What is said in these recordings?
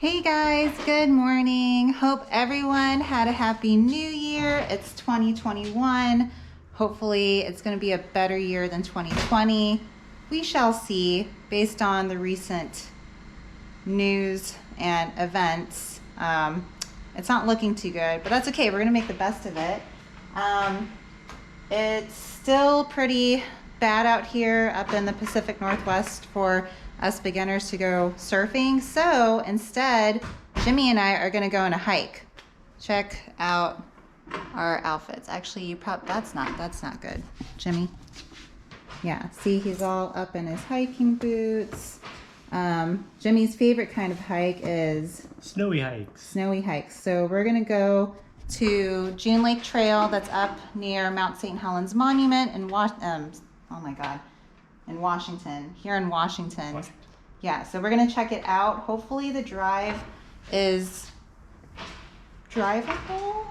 Hey guys, good morning. Hope everyone had a happy new year. It's 2021. Hopefully it's going to be a better year than 2020. We shall see based on the recent news and events. It's not looking too good, but that's okay. We're going to make the best of it. It's still pretty bad out here up in the Pacific Northwest for us beginners to go surfing. So instead, Jimmy and I are going to go on a hike. Check out our outfits. Actually, that's not good, Jimmy. Yeah, see, he's all up in his hiking boots. Jimmy's favorite kind of hike is snowy hikes. Snowy hikes. So we're going to go to June Lake Trail that's up near Mount St. Helens Monument in in Washington, here in Washington. What? Yeah, so we're going to check it out. Hopefully the drive is drivable.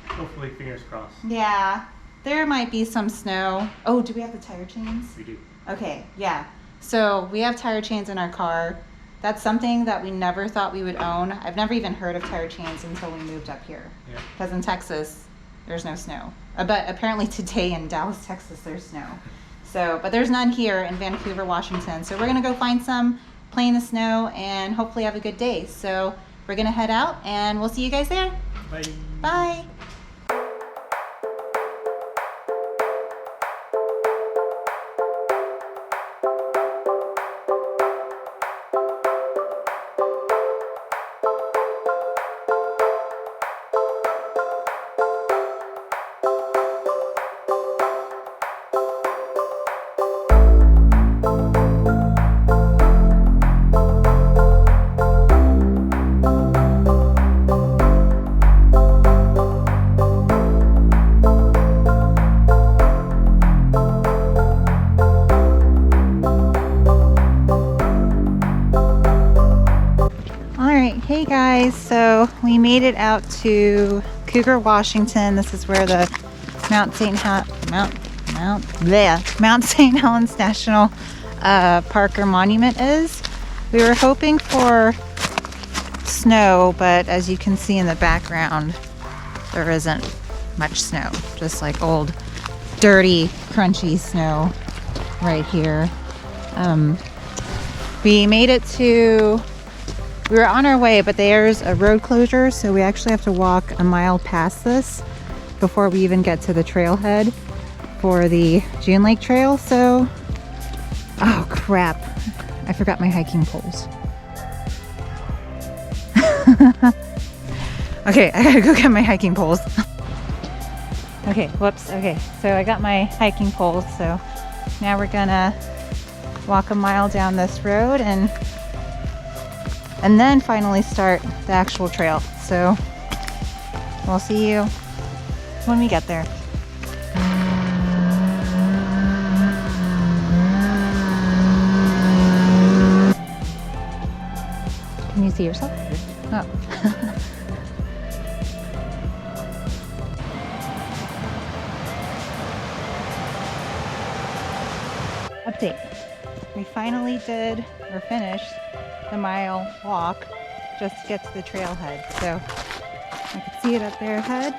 Hopefully, fingers crossed. Yeah, there might be some snow. Oh, do we have the tire chains? We do. Okay, yeah. So we have tire chains in our car. That's something that we never thought we would own. I've never even heard of tire chains until we moved up here. Yeah. Because in Texas, there's no snow. But apparently today in Dallas, Texas, there's snow. So, but there's none here in Vancouver, Washington. So we're gonna go find some, play in the snow, and hopefully have a good day. So we're gonna head out and we'll see you guys there. Bye. Bye. Hey guys, so we made it out to Cougar, Washington. This is where the Mount St. Helens National Park or Monument is. We were hoping for snow, but as you can see in the background, there isn't much snow. Just like old, dirty, crunchy snow right here. We made it to... We were on our way, but there's a road closure, so we actually have to walk a mile past this before we even get to the trailhead for the June Lake Trail. So, oh crap, I forgot my hiking poles. Okay, I gotta go get my hiking poles. Okay, whoops, okay, so I got my hiking poles, so now we're gonna walk a mile down this road and then finally start the actual trail. So we'll see you when we get there. Can you see yourself? Oh. Update. We finally finished the mile walk just to get to the trailhead. So I can see it up there ahead,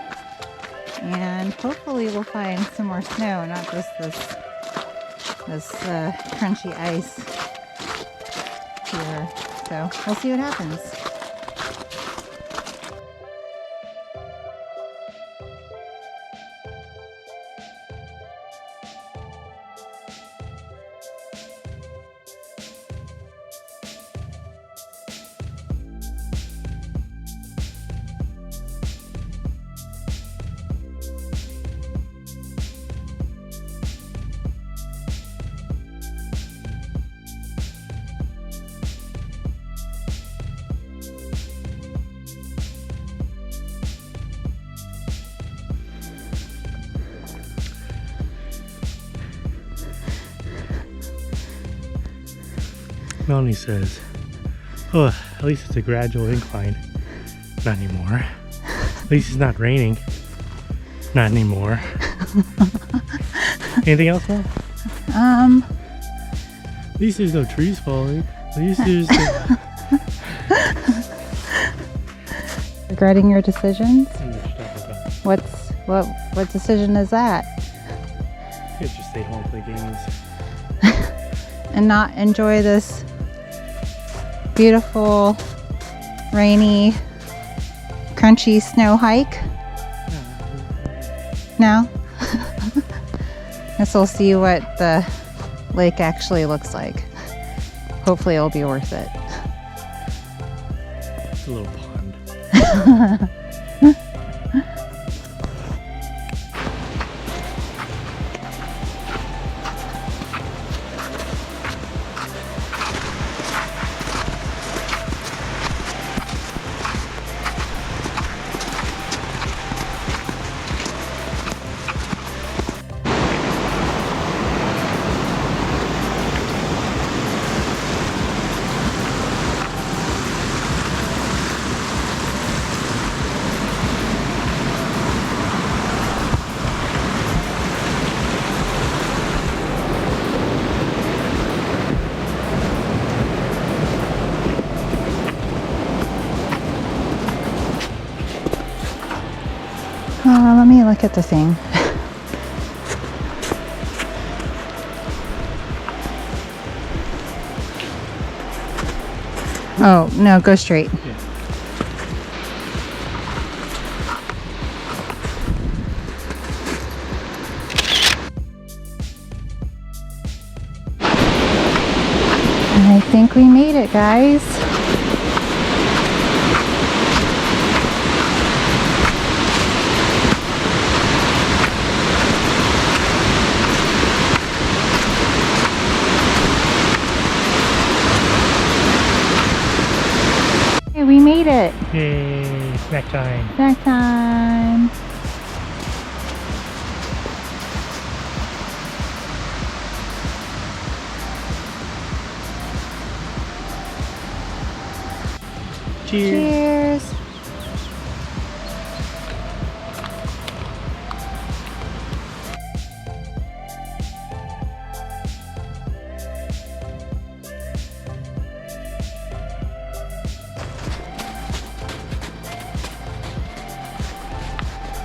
and hopefully we'll find some more snow, not just this crunchy ice here. So we'll see what happens. Melanie says, oh, at least it's a gradual incline. Not anymore. At least it's not raining. Not anymore. Anything else, Mel? At least there's no trees falling. At least there's Regretting your decisions? Understandable. What decision is that? Could just stay home, play games. And not enjoy this beautiful, rainy, crunchy snow hike? No? Guess we'll see what the lake actually looks like. Hopefully it'll be worth it. It's a little pond. Let me look at the thing. Oh, no, go straight. Yeah. And I think we made it, guys. Hey, we made it. Yay, snack time. Snack time. Cheers. Cheers.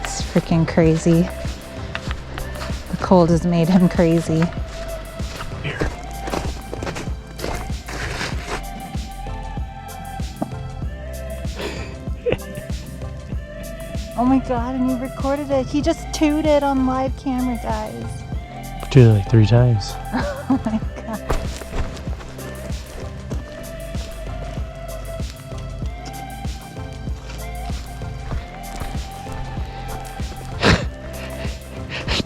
It's freaking crazy. The cold has made him crazy. Here. Oh my god, and you recorded it. He just tooted on live camera, guys. Do it like 3 times. Oh my god.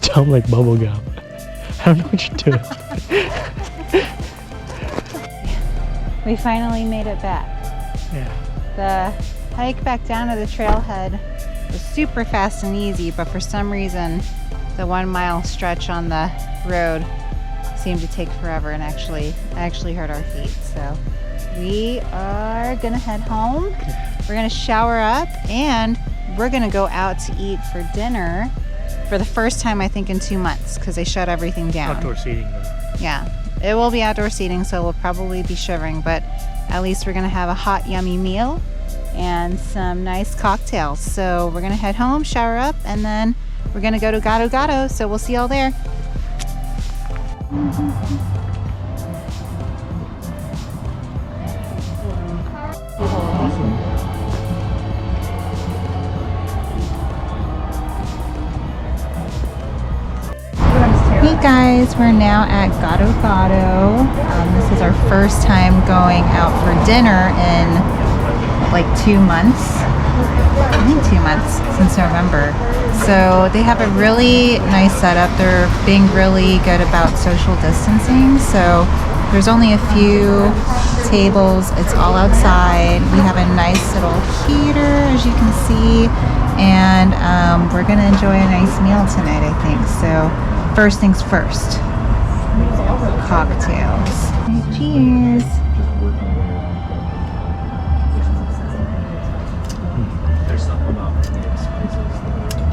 Dumb like bubble gum. I don't know what you're doing. We finally made it back. Yeah. The hike back down to the trailhead was super fast and easy, but for some reason the 1 mile stretch on the road seemed to take forever and actually hurt our feet. So we are gonna head home. We're gonna shower up and we're gonna go out to eat for dinner for the first time I think in 2 months because they shut everything down. Outdoor seating though. Yeah, it will be outdoor seating, so we'll probably be shivering, but at least we're gonna have a hot, yummy meal and some nice cocktails. So we're gonna head home, shower up, and then we're gonna go to Gato Gato, so we'll see y'all there. Hey guys, we're now at Gato Gato. This is our first time going out for dinner in like 2 months. I think 2 months since November. So they have a really nice setup. They're being really good about social distancing. So there's only a few tables. It's all outside. We have a nice little heater, as you can see. And we're gonna enjoy a nice meal tonight, I think. So first things first, cocktails. Cheers.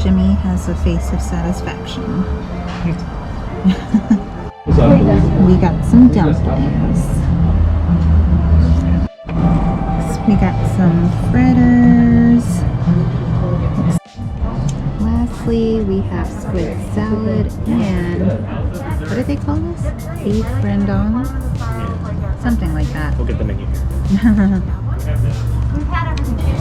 Jimmy has a face of satisfaction. We got some dumplings. We got some fritters. parsley, we have squid salad, and what do they call this? Beef rendang? Yeah. Something like that. We'll get the menu here. We've had everything here.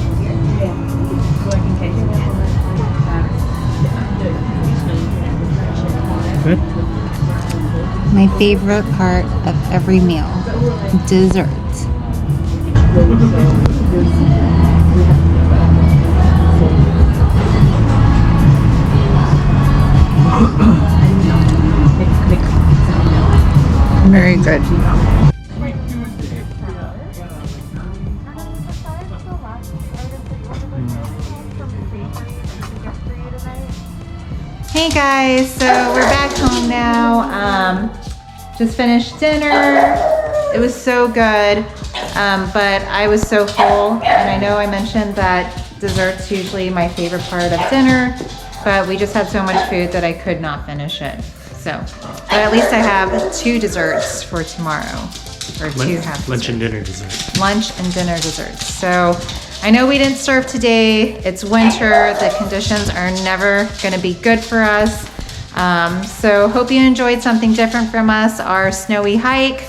Good? My favorite part of every meal, dessert. Very good. Hey guys, so we're back home now. Just finished dinner. It was so good, but I was so full, and I know I mentioned that dessert's usually my favorite part of dinner, but we just had so much food that I could not finish it. So, but at least I have 2 desserts for tomorrow, or 2 half Lunch and desserts. dinner dessert. Lunch and dinner desserts. So I know we didn't surf today. It's winter. The conditions are never going to be good for us. So hope you enjoyed something different from us. Our snowy hike,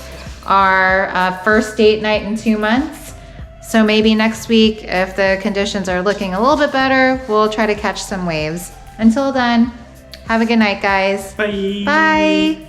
our first date night in 2 months. So maybe next week, if the conditions are looking a little bit better, we'll try to catch some waves. Until then, have a good night, guys. Bye. Bye.